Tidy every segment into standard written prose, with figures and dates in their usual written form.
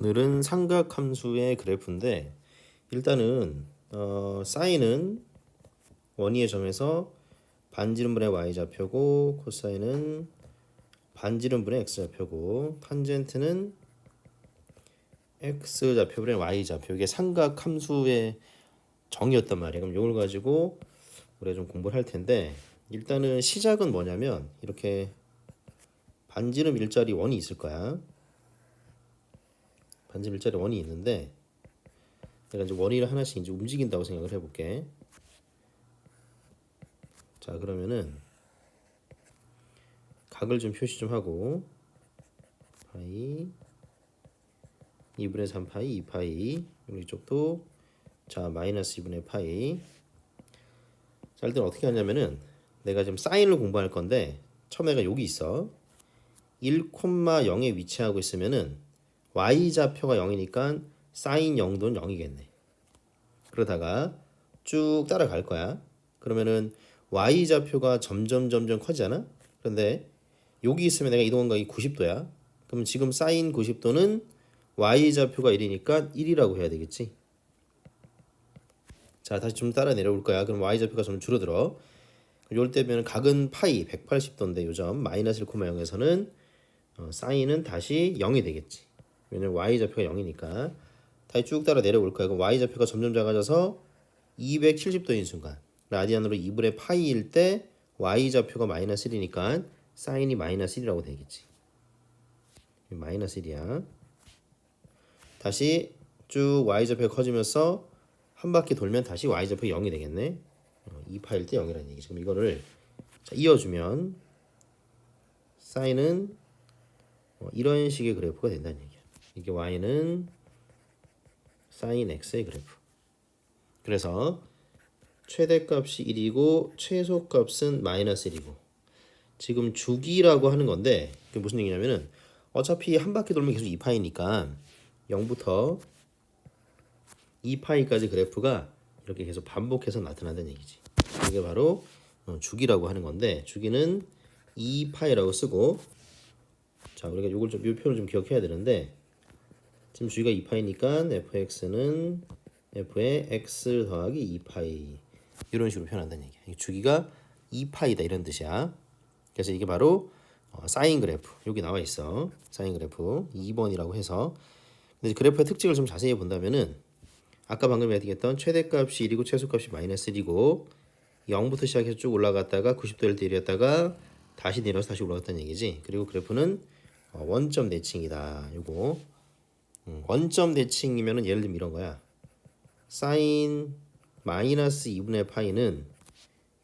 오늘은 삼각함수의 그래프인데 일단은 사인은 원위의 점에서 반지름분의 y좌표고 코사인은 반지름분의 x좌표고 탄젠트는 x좌표분의 y좌표. 이게 삼각함수의 정의였단 말이에요. 그럼 이걸 가지고 우리가 좀 공부를 할 텐데 일단은 시작은 뭐냐면 이렇게 반지름 일자리 원이 있을 거야. 반지름 일자리 원이 있는데 내가 이제 원위를 하나씩 이제 움직인다고 생각을 해볼게. 자, 그러면은 각을 좀 표시 좀 하고 파이 2분의 3파이 2파이 그리고 이쪽도 자 마이너스 2분의 파이. 자, 일단 어떻게 하냐면은 내가 지금 사인을 공부할 건데 처음에가 여기 있어. 1,0에 위치하고 있으면은 y좌표가 0이니까 사인 0도는 0이겠네. 그러다가 쭉 따라갈 거야. 그러면은 y좌표가 점점 커지잖아. 그런데 여기 있으면 내가 이동 간격이 90도야. 그럼 지금 사인 90도는 y좌표가 1이니까 1이라고 해야 되겠지. 자, 다시 좀 따라 내려올 거야. 그럼 y좌표가 좀 줄어들어. 이럴 때면 각은 파이 180도인데 요점 마이너스 1,0에서는 사인은 다시 0이 되겠지. 왜냐면 y좌표가 0이니까. 다시 쭉 따라 내려올 거야. 그럼 y좌표가 점점 작아져서 270도인 순간 라디안으로 2분의 파이일 때 y좌표가 마이너스 1이니까 사인이 마이너스 1이라고 되겠지. 마이너스 1이야. 다시 쭉 y좌표가 커지면서 한 바퀴 돌면 다시 y좌표가 0이 되겠네. 2파일 때 0이라는 얘기지. 그럼 이거를 자, 이어주면 사인은 이런 식의 그래프가 된다는 얘기야. 이게 y는 사인 x의 그래프. 그래서 최대값이 1이고 최소값은 마이너스 1이고 지금 주기라고 하는 건데 그게 무슨 얘기냐면은 어차피 한 바퀴 돌면 계속 2파이니까 0부터 2파이까지 그래프가 이렇게 계속 반복해서 나타난다는 얘기지. 이게 바로 주기라고 하는 건데 주기는 2파이라고 쓰고 자 우리가 요걸 좀 요 표를 좀 기억해야 되는데 지금 주기가 2파이니까 fx는 f의 x 더하기 2파이 이런 식으로 표현한다는 얘기야. 주기가 2파이다 이런 뜻이야. 그래서 이게 바로 사인 그래프 여기 나와 있어. 사인 그래프 2번이라고 해서 근데 그래프의 특징을 좀 자세히 본다면은 아까 방금 얘기했던 최대값이 1이고 최소값이 마이너스 1이고 0부터 시작해서 쭉 올라갔다가 90도일 때 이랬다가 다시 내려서 다시 올라갔다는 얘기지. 그리고 그래프는 원점 대칭이다. 요거 원점 대칭이면은 예를 들면 이런 거야. 사인 마이너스 2분의 파이는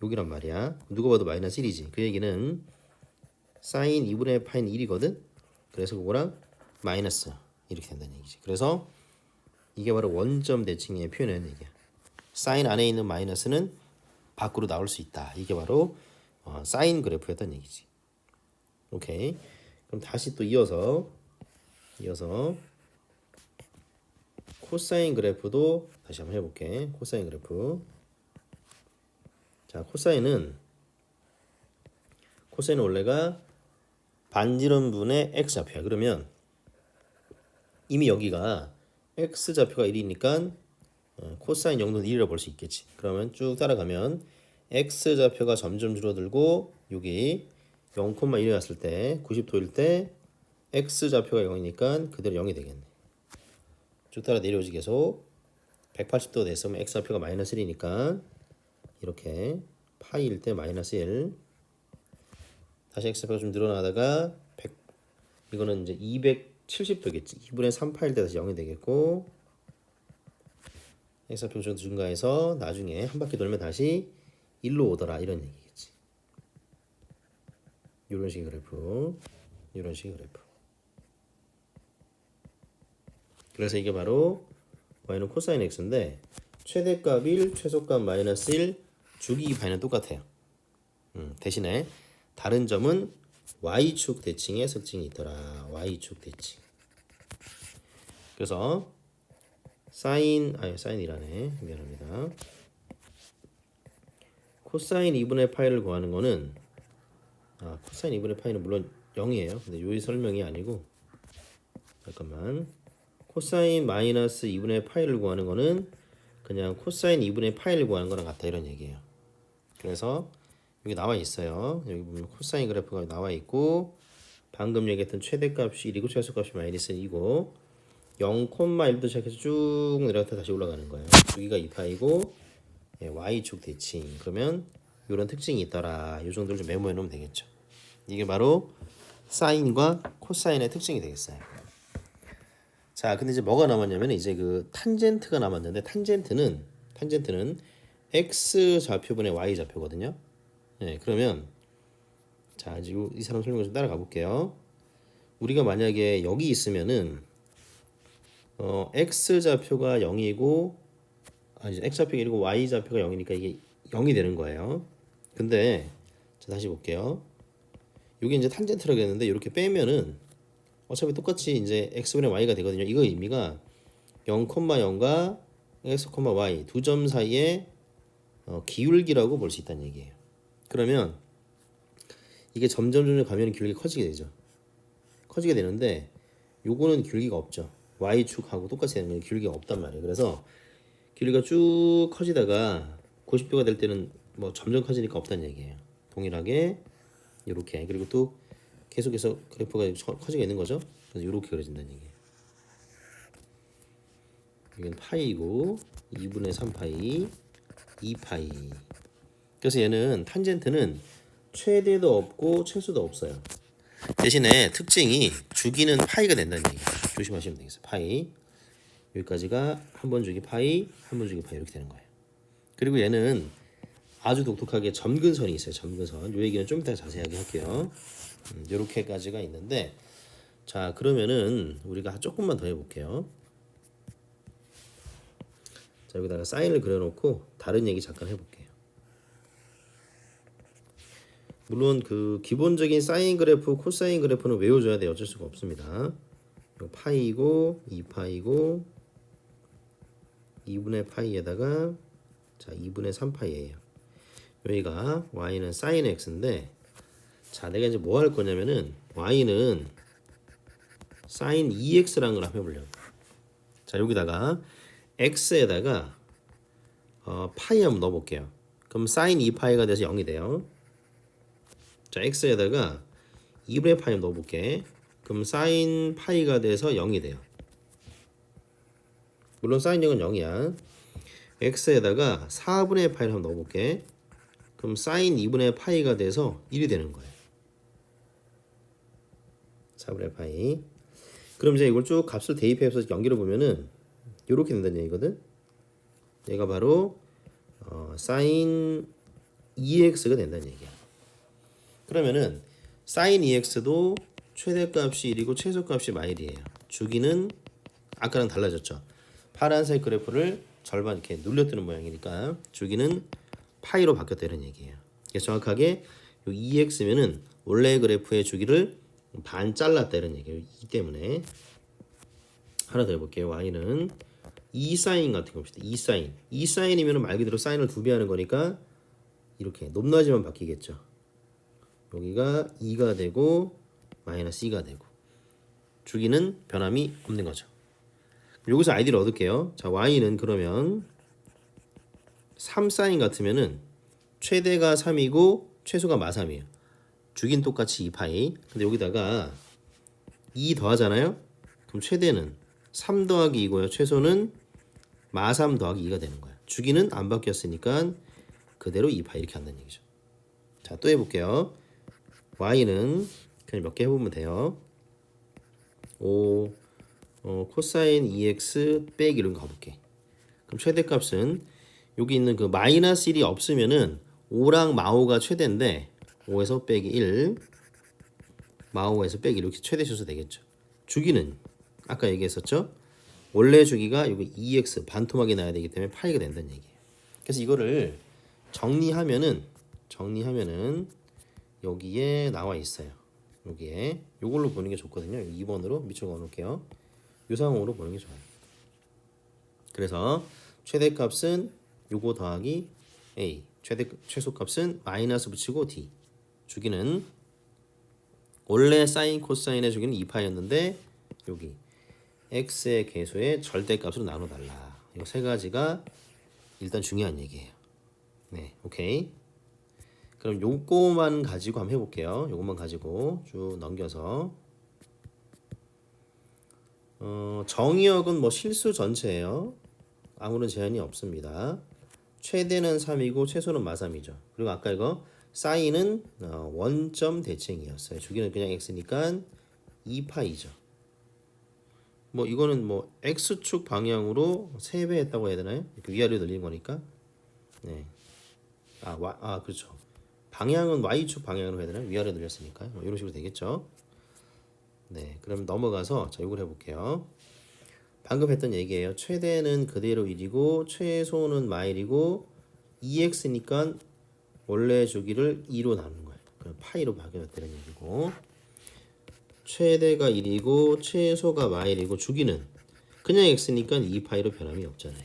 여기란 말이야. 누가 봐도 마이너스 1이지. 그 얘기는 사인 2분의 파이는 1이거든. 그래서 그거랑 마이너스 이렇게 된다는 얘기지. 그래서 이게 바로 원점 대칭의 표현이라는 얘기야. 사인 안에 있는 마이너스는 밖으로 나올 수 있다. 이게 바로 사인 그래프였다는 얘기지. 오케이. 그럼 다시 또 이어서 코사인 그래프도 다시 한번 해볼게. 코사인 그래프. 자, 코사인은 원래가 반지름분의 x좌표야. 그러면 이미 여기가 x좌표가 1이니까 코사인 0도는 1이라고 볼 수 있겠지. 그러면 쭉 따라가면 x좌표가 점점 줄어들고 여기 0,1이 왔을 때 90도일 때 x좌표가 0이니까 그대로 0이 되겠네. 쭉 따라 내려오지 계속 180도 됐으면 x좌표가 마이너스 1이니까 이렇게 파이일 때 마이너스 1 다시 x좌표가 좀 늘어나다가 100 이거는 이제 270도겠지. 2분의 3파일 때 다시 0이 되겠고 x좌표 좀 증가해서 나중에 한 바퀴 돌면 다시 1로 오더라 이런 얘기겠지. 이런 식의 그래프. 그래서 이게 바로 y는 코사인 x인데 최대값 1, 최소값 마이너스 1, 주기 2파이는 똑같아요. 대신에 다른 점은 y축 대칭의 특징이 있더라. y축 대칭. 그래서 사인이라네. 미안합니다. 코사인 2분의 파이를 구하는 거는 코사인 2분의 파이는 물론 0이에요. 근데 요의 설명이 아니고 잠깐만. 코사인 마이너스 2분의 파이를 구하는 거는 그냥 코사인 2분의 파이를 구하는 거랑 같다 이런 얘기예요. 그래서 여기 나와 있어요. 여기 보면 코사인 그래프가 나와 있고 방금 얘기했던 최대값이 1이고 최소값이 마이너스 2고 0,1부터 시작해서 쭉 내려갔다 다시 올라가는 거예요. 여기가 2파이고 y축 대칭. 그러면 이런 특징이 있더라. 이 정도를 좀 메모해 놓으면 되겠죠. 이게 바로 사인과 코사인의 특징이 되겠어요. 자, 근데 이제 뭐가 남았냐면 이제 그 탄젠트가 남았는데 탄젠트는 x 좌표분의 y 좌표거든요. 그러면 자, 이제 이 사람 설명을 좀 따라가 볼게요. 우리가 만약에 여기 있으면은 x 좌표가 0이고 이제 x 좌표가 1이고 y 좌표가 0이니까 이게 0이 되는 거예요. 근데 자, 다시 볼게요. 여기 이제 탄젠트라고 했는데 이렇게 빼면은 어차피 똑같이 이제 x분의 y가 되거든요. 이거 의미가 0,0과 x, y 두 점 사이에 기울기라고 볼 수 있다는 얘기예요. 그러면 이게 점점 가면 기울기가 커지게 되죠. 커지게 되는데 요거는 기울기가 없죠. y축하고 똑같이 되는 건 기울기가 없단 말이에요. 그래서 기울기가 쭉 커지다가 90도가 될 때는 뭐 점점 커지니까 없다는 얘기예요. 동일하게 이렇게 그리고 또 계속해서 그래프가 커지게 있는 거죠. 그래서 이렇게 그려진다는 얘기예요. 이건 파이고 2분의 3파이 2파이. 그래서 얘는 탄젠트는 최대도 없고 최소도 없어요. 대신에 특징이 주기는 파이가 된다는 얘기예요. 조심하시면 되겠어요. 파이. 여기까지가 한 번 주기 파이, 한 번 주기 파이 이렇게 되는 거예요. 그리고 얘는 아주 독특하게 점근선이 있어요. 점근선. 이 얘기는 좀 이따 자세하게 할게요. 이렇게까지가 있는데 자, 그러면은 우리가 조금만 더 해볼게요. 자, 여기다가 사인을 그려놓고 다른 얘기 잠깐 해볼게요. 물론 그 기본적인 사인 그래프, 코사인 그래프는 외워줘야 돼요. 어쩔 수가 없습니다. 이거 파이고 2파이고 2분의 파이에다가 자 2분의 3파이예요. 여기가 y는 sin x인데 자, 내가 이제 뭐 할 거냐면은 y는 sin 2x라는 걸 한번 해보려고. 자, 여기다가 x에다가 파이 한번 넣어볼게요. 그럼 sin 2파이가 돼서 0이 돼요. 자, x에다가 2분의 파이 넣어볼게. 그럼 sin 파이가 돼서 0이 돼요. 물론 sin 0은 0이야. x에다가 4분의 파이를 한번 넣어볼게. 그럼 sin 2분의 파이가 돼서 1이 되는 거예요. 4분의 파이. 그럼 이제 이걸 쭉 값을 대입해서 연결해 보면은 이렇게 된다는 얘기거든. 얘가 바로 sin 2x가 된다는 얘기야. 그러면은 sin 2x도 최대값이 1이고 최소값이 마일이에요. 주기는 아까랑 달라졌죠. 파란색 그래프를 절반 이렇게 눌려뜨는 모양이니까 주기는 파이로 바뀌었다 이런 얘기예요. 그래서 정확하게 요 2x면은 원래 그래프의 주기를 반 잘랐다 이런 얘기예요. 이 때문에 하나 더 해볼게요. y는 2사인 같은 거 봅시다. 2사인. 2사인이면 말 그대로 사인을 두 배 하는 거니까 이렇게 높낮이만 바뀌겠죠. 여기가 2가 되고 마이너스 2가 되고 주기는 변함이 없는 거죠. 여기서 아이디를 얻을게요. 자, y는 그러면 3사인 같으면은 최대가 3이고 최소가 마3이에요. 주기는 똑같이 2파이. 근데 여기다가 2 더하잖아요. 그럼 최대는 3 더하기 2고요. 최소는 마3 더하기 2가 되는 거예요. 주기는 안 바뀌었으니까 그대로 2파이 이렇게 한다는 얘기죠. 자, 또 해볼게요. y는 그냥 몇 개 해보면 돼요. 코사인 2x 빼기 이런 거 가볼게. 그럼 최대값은 여기 있는 그 마이너스 1이 없으면은 5랑 마5가 최대인데 5에서 빼기 1 마5에서 빼기 이렇게 최대 수수 되겠죠. 주기는 아까 얘기했었죠. 원래 주기가 여기 2x 반토막이 나야 되기 때문에 파이가 된다는 얘기예요. 그래서 이거를 정리하면은 여기에 나와 있어요. 여기에 요걸로 보는 게 좋거든요. 2번으로 밑줄 그어 놓을게요. 요 상황으로 보는 게 좋아요. 그래서 최대값은 요거 더하기 a, 최소값은 마이너스 붙이고 d. 주기는 원래 사인 코사인의 주기는 2파이였는데 여기 x의 개수의 절대값으로 나눠달라. 이거 세 가지가 일단 중요한 얘기예요. 네, 오케이. 그럼 요거만 가지고 한번 해볼게요. 요것만 가지고 쭉 넘겨서 정의역은 뭐 실수 전체예요. 아무런 제한이 없습니다. 최대는 3이고 최소는 마삼이죠. 그리고 아까 이거 사인은 원점 대칭이었어요. 주기는 그냥 x니까 2파이죠. 뭐 이거는 뭐 x축 방향으로 3배 했다고 해야 되나요? 이렇게 위아래로 늘린 거니까. 네. 그렇죠. 방향은 y축 방향으로 해야 되나요? 위아래로 늘렸으니까. 뭐 이런 식으로 되겠죠. 네. 그럼 넘어가서 자, 이걸 해볼게요. 방금 했던 얘기예요. 최대는 그대로 1이고 최소는 마일이고 2x니까 원래 주기를 2로 나누는 거예요. 그럼 파이로 바뀌었다는 얘기고 최대가 1이고 최소가 마일이고 주기는 그냥 x니까 2파이로 변함이 없잖아요.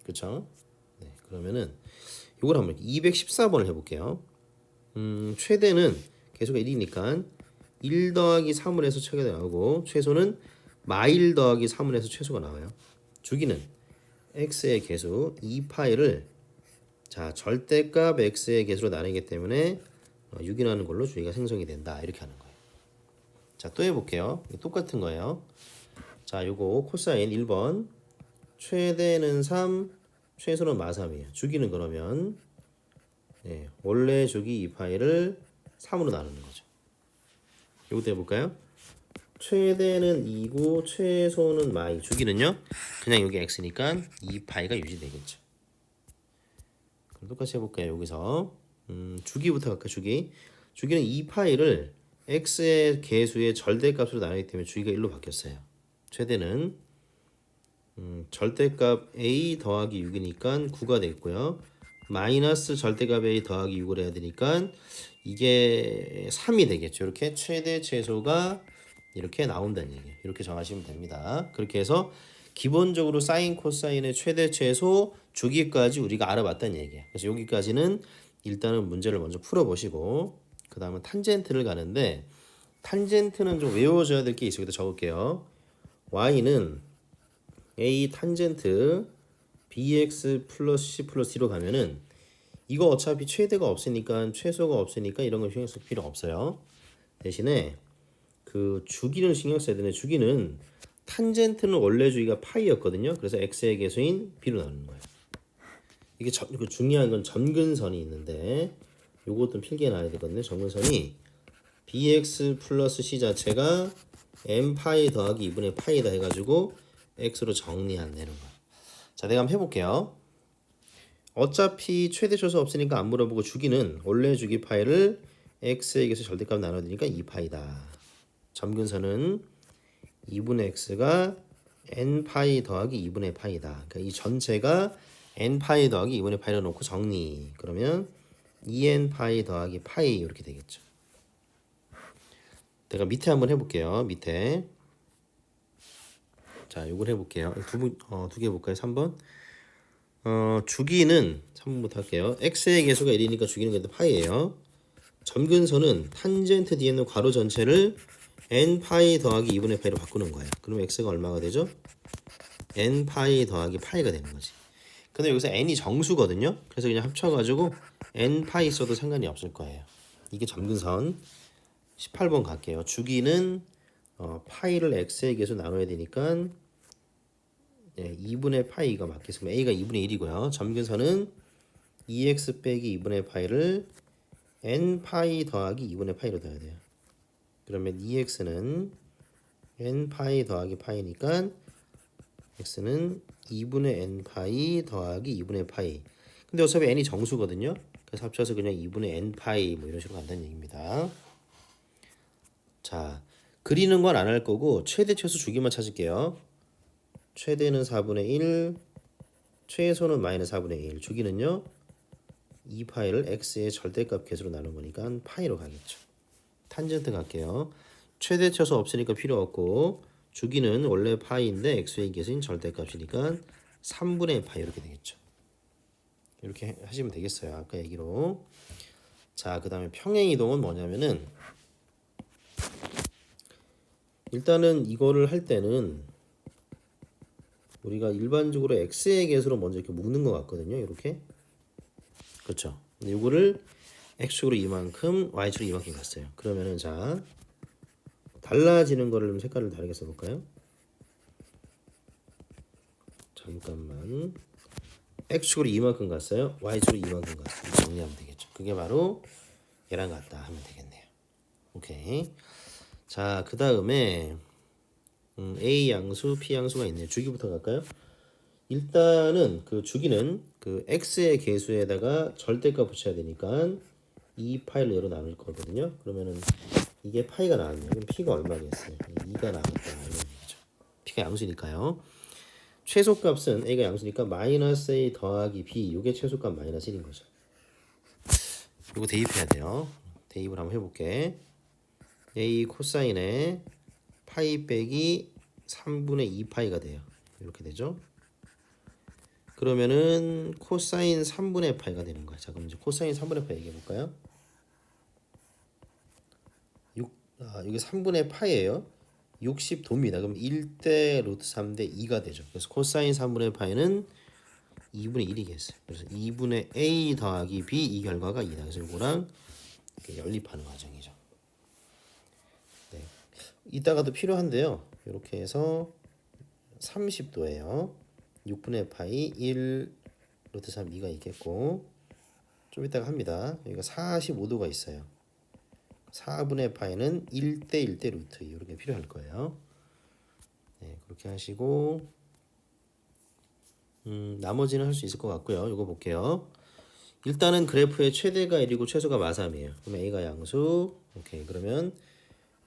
그렇죠? 네, 그러면은 이걸 한번 214번을 해볼게요. 최대는 개수가 1이니까 1 더하기 3을 해서 최대가 나오고 최소는 마일 더하기 3을 해서 최소가 나와요. 주기는 x의 개수 2파이를 자 절대값 x의 개수로 나누기 때문에 6이라는 걸로 주기가 생성이 된다. 이렇게 하는 거예요. 자, 또 해볼게요. 똑같은 거예요. 자, 요거 코사인 1번 최대는 3, 최소는 마3이에요. 주기는 그러면 원래 주기 2파이를 3으로 나누는 거죠. 요것도 해볼까요? 최대는 2고 최소는 마이. 주기는요? 그냥 여기 x니까 2파이가 유지되겠죠. 그럼 똑같이 해볼까요? 여기서 주기부터 갈까요? 주기는 2파이를 x의 개수의 절대값으로 나누기 때문에 주기가 1로 바뀌었어요. 최대는 절대값 a 더하기 6이니까 9가 됐고요. 마이너스 절대값 a 더하기 6을 해야 되니까 이게 3이 되겠죠. 이렇게 최대 최소가 이렇게 나온다는 얘기예요. 이렇게 정하시면 됩니다. 그렇게 해서 기본적으로 사인 코사인의 최대 최소 주기까지 우리가 알아봤다는 얘기예요. 그래서 여기까지는 일단은 문제를 먼저 풀어보시고 그 다음은 탄젠트를 가는데 탄젠트는 좀 외워줘야 될 게 있어요. 여기다 적을게요. y는 a 탄젠트 bx 플러스 c 플러스 d로 가면은 이거 어차피 최대가 없으니까 최소가 없으니까 이런 거 신경 쓸 필요 없어요. 대신에 그 주기는 신경 써야 되네. 주기는 탄젠트는 원래 주기가 파이였거든요. 그래서 x의 개수인 b로 나누는 거예요. 이게 중요한 건 점근선이 있는데 요것도 필기해 놔야 되거든요. 점근선이 bx 플러스 c 자체가 m 파이 더하기 2분의 파이다 해가지고 x로 정리 안 되는 거야. 자, 내가 한번 해볼게요. 어차피 최대 최소 없으니까 안 물어보고 주기는 원래 주기 파이를 x의 개수 절대값 나눠드니까 2파이다. 점근선은 2분의 x가 n 파이 더하기 2분의 파이다. 그러니까 이 전체가 n 파이 더하기 2분의 파이로 놓고 정리. 그러면 2n 파이 더하기 파이 이렇게 되겠죠. 내가 밑에 한번 해볼게요. 밑에 자, 요걸 해볼게요. 두 개 해볼까요? 3번 주기는 3번부터 할게요. x의 개수가 1이니까 주기는 그래도 파이예요. 점근선은 탄젠트 뒤에 있는 괄호 전체를 n 파이 더하기 2분의 파이로 바꾸는 거예요. 그럼 x가 얼마가 되죠? n 파이 더하기 파이가 되는 거지. 근데 여기서 n이 정수거든요. 그래서 그냥 합쳐가지고 n 파이 써도 상관이 없을 거예요. 이게 점근선. 18번 갈게요. 주기는 파이를 x의 개수 나눠야 되니까 2분의 파이가 맞겠습니다. a가 2분의 1이고요. 점근선은 2x 빼기 2분의 파이를 n 파이 더하기 2분의 파이로 넣어야 돼요. 그러면 2x는 n 파이 더하기 파이니까 x는 2분의 n 파이 더하기 2분의 파이. 근데 어차피 n이 정수거든요. 그래서 합쳐서 그냥 2분의 n 파이 뭐 이런 식으로 간다는 얘기입니다. 자, 그리는 건 안 할 거고 최대 최소 주기만 찾을게요. 최대는 4분의 1, 최소는 마이너스 4분의 1. 주기는요 2파이를 x의 절대값 개수로 나눈 거니까 파이로 가겠죠. 탄젠트 갈게요. 최대 최소 없으니까 필요 없고 주기는 원래 파이인데 x의 개수인 절대값이니까 3분의 파이 이렇게 되겠죠. 이렇게 하시면 되겠어요. 아까 얘기로. 자, 그 다음에 평행이동은 뭐냐면은 일단은 이거를 할 때는 우리가 일반적으로 x의 개수로 먼저 이렇게 묶는 것 같거든요. 이렇게. 그렇죠. 근데 이거를 x축으로 이만큼, y축으로 이만큼 갔어요. 그러면은 자, 달라지는 거를 좀 색깔을 다르게 써볼까요? 잠깐만. x축으로 이만큼 갔어요. y축으로 이만큼 갔어요. 정리하면 되겠죠. 그게 바로 얘랑 같다 하면 되겠네요. 오케이. 자, 그 다음에 a 양수, p 양수가 있네요. 주기부터 갈까요? 일단은 그 주기는 그 x의 개수에다가 절대값 붙여야 되니까 이 파이를 열어 나눌 거거든요. 그러면은 이게 파이가 나왔네요. 그럼 p가 얼마겠어요? 2가 나왔다 이런 얘기죠. p가 양수니까요. 최소값은 a가 양수니까 마이너스 a 더하기 b, 이게 최소값 마이너스 1인 거죠. 이거 대입해야 돼요. 대입을 한번 해볼게. a 코사인에 파이 빼기 3분의 2파이가 돼요. 이렇게 되죠. 그러면은 코사인 3분의 파이가 되는 거야. 자, 그럼 이제 코사인 3분의 파이 얘기해 볼까요? 이게 3분의 파이예요. 60도입니다. 그럼 1대 루트 3대 2가 되죠. 그래서 코사인 3분의 파이는 2분의 1이겠어요. 그래서 2분의 a 더하기 b, 이 결과가 2다. 그래서 이거랑 연립하는 과정이죠. 네. 이따가도 필요한데요. 이렇게 해서 30도예요. 6분의 파이 1 루트 3 2가 있겠고, 좀 이따가 합니다. 여기가 45도가 있어요. 4분의 파이는 1대 1대 루트 2 이렇게 필요할 거예요. 네, 그렇게 하시고 나머지는 할 수 있을 것 같고요. 이거 볼게요. 일단은 그래프의 최대가 1이고 최소가 마삼이에요. 그러면 a가 양수. 오케이. 그러면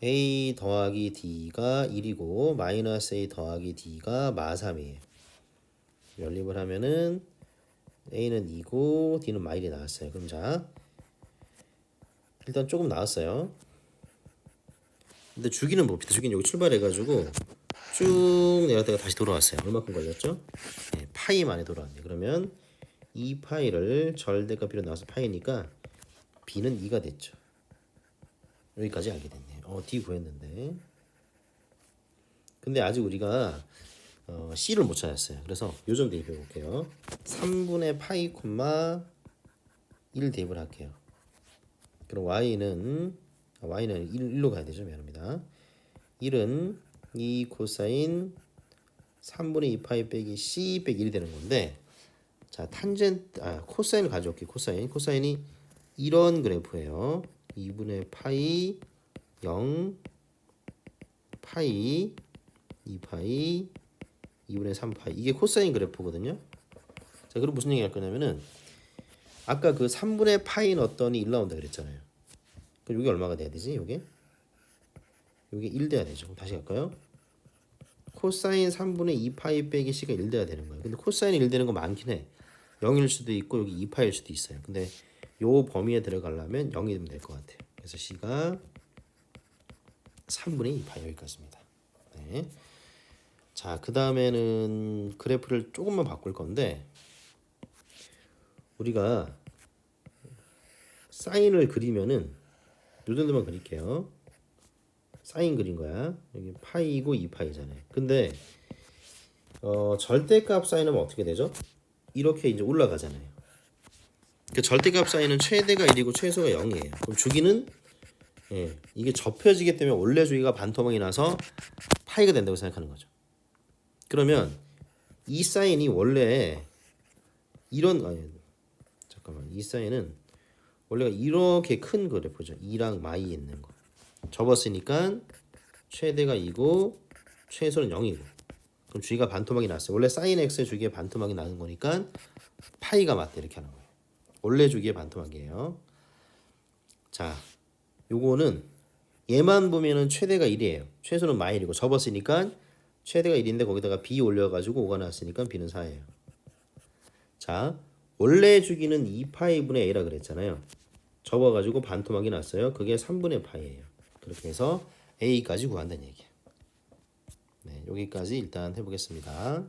a 더하기 d가 1이고 마이너스 a 더하기 d가 마삼이에요. 연립을 하면은 a는 2고 d는 마일이 나왔어요. 그럼 자, 일단 조금 나왔어요. 근데 주기는 뭡니다. 주기는 여기 출발해가지고 쭉 내렸다가 다시 돌아왔어요. 얼마큼 걸렸죠? 네, 파이 만에 돌아왔네요. 그러면 이 파이를 절대값 필요 나와서 파이니까 b는 2가 됐죠. 여기까지 알게 됐네요. d 구했는데. 근데 아직 우리가 c를 못 찾았어요. 그래서 요점 대입해 볼게요. 3분의 파이 콤마 1 대입을 할게요. 그럼 y는 1로 가야 되죠. 미안합니다. 1은 2 코사인 3분의 2 파이 빼기 c 빼기 1이 되는 건데, 자, 코사인을 가져올게요. 코사인이 이런 그래프예요. 2분의 파이 0 파이 2파이 2분의 3파이, 이게 코사인 그래프거든요. 자, 그럼 무슨 얘기 할 거냐면은 아까 그 3분의 파이 넣었더니 1 나온다 그랬잖아요. 그럼 이게 얼마가 돼야 되지? 이게 1 돼야 되죠. 그럼 다시 갈까요? 코사인 3분의 2파이 빼기 c가 1 돼야 되는 거예요. 근데 코사인이 1 되는 거 많긴 해. 0일 수도 있고 여기 2파일 수도 있어요. 근데 요 범위에 들어가려면 0이 되면 될 것 같아요. 그래서 c가 3분의 2파이 여기까지입니다. 네. 자, 그 다음에는 그래프를 조금만 바꿀 건데, 우리가 사인을 그리면은 요 정도만 그릴게요. 사인 그린 거야. 여기 파이고 2파이잖아요. 근데 절대값 사인하면 어떻게 되죠? 이렇게 이제 올라가잖아요. 그 절대값 사인은 최대가 1이고 최소가 0이에요. 그럼 주기는 이게 접혀지기 때문에 원래 주기가 반토막이 나서 파이가 된다고 생각하는 거죠. 그러면 이 사인이 원래 이 사인은 원래가 이렇게 큰 그래프죠. 2랑 마이 있는 거. 접었으니까 최대가 2고 최소는 0이고. 그럼 주기가 반토막이 났어요. 원래 사인 x의 주기에 반토막이 나는 거니까 파이가 맞다 이렇게 하는 거예요. 원래 주기의 반토막이에요. 자, 요거는 얘만 보면은 최대가 1이에요. 최소는 마일이고 접었으니까 최대가 1인데 거기다가 b 올려가지고 5가 나왔으니까 b는 4예요. 자, 원래 주기는 2파이분의 a라 그랬잖아요. 접어가지고 반토막이 났어요. 그게 3분의 파이예요. 그렇게 해서 a까지 구한다는 얘기예요. 네, 여기까지 일단 해보겠습니다.